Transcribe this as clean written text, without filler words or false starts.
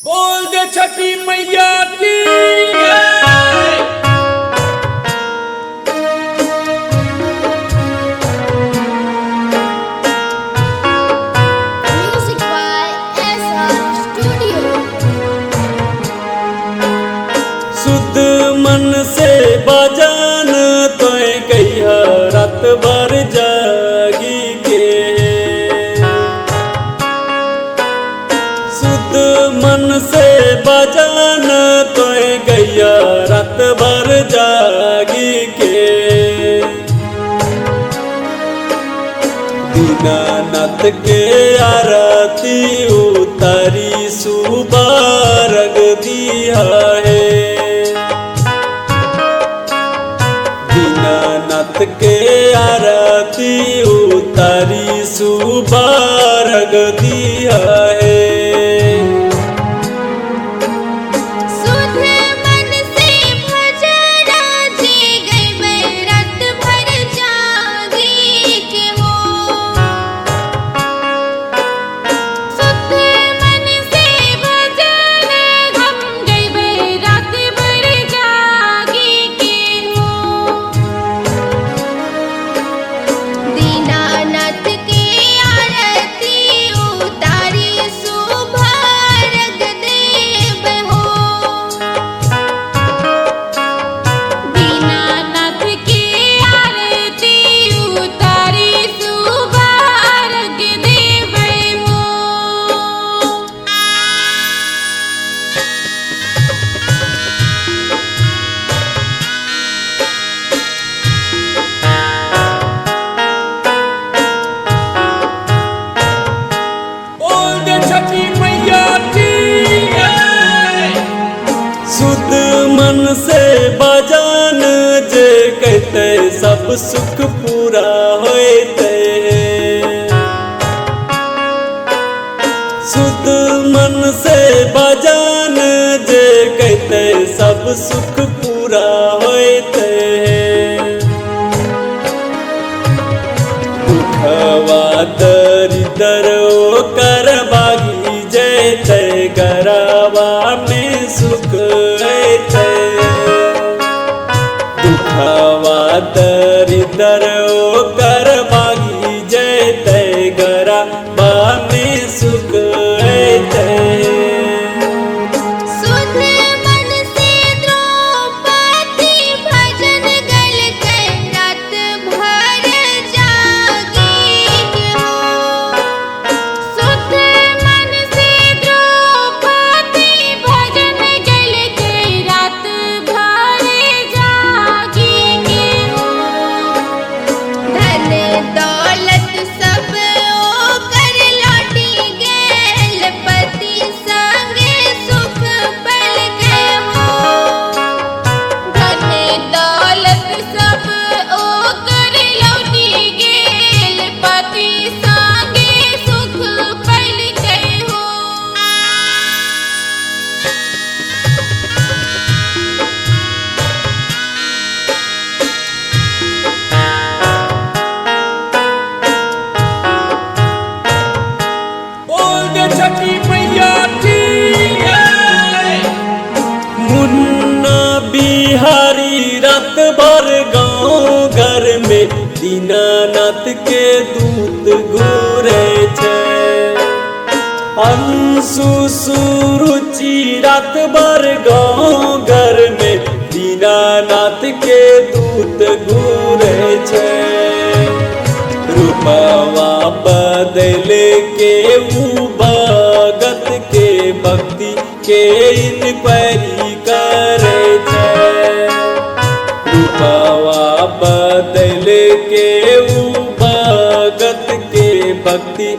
बोल दे छठी मैया की जय। Music by SR Studio. शुद्ध मन से बजान तो कहिया रात भर जागी के। शुद्ध मन से बजान तो गैया रात भर जागी के। दीनानाथ के आरती उतारी सुबारग दिया है। दीनानाथ के आरती उतारी सुबारग दिया है। सुध मन से भजना जी गई रात भर जागी के हो। सुध मन से भजना हम गई रात भर जागी के हो। दीनानाथ के आरती उतारी सुभारग देव हो। दीनानाथ के आरती उतारी सुभारग देव हो। बोल दे छठी मैया की जय। शुद्ध मन से बजान जे कहते सब सुख पूरा होते। शुद्ध मन से बजान जे कहते सब सुख पूरा होते। दुखवा दरिद्र कर बागी जैते गरावा में सुख ऐते। दुखवा दरिद्र कर बागी जैते गरावा में सुख ऐते। सुध मन से द्रौपदी भजन गल कर रात भर जागी के हो। सुध मन से द्रौपदी भजन गल कर रात भर जागी के हो। धन दौलत सब ओकर लौटी गेल पति संगे सुख पल के हो। धन दौलत सब ओकर लौटी गेल पति संगे सुख पल के हो। बोल दे छठी मैया की जय। मुन्ना बिहारी रात भर गाँव घर में दीनानाथ के दूत घूरे छे। अंशु सुरुचि रात भर गाँव घर में दीनानाथ के दूत घूरे छे। रूपवा बदल के ऊ भगत के भक्ति के इनक्वायरी करे छे। रूपवा बदल के ऊ भगत के भक्ति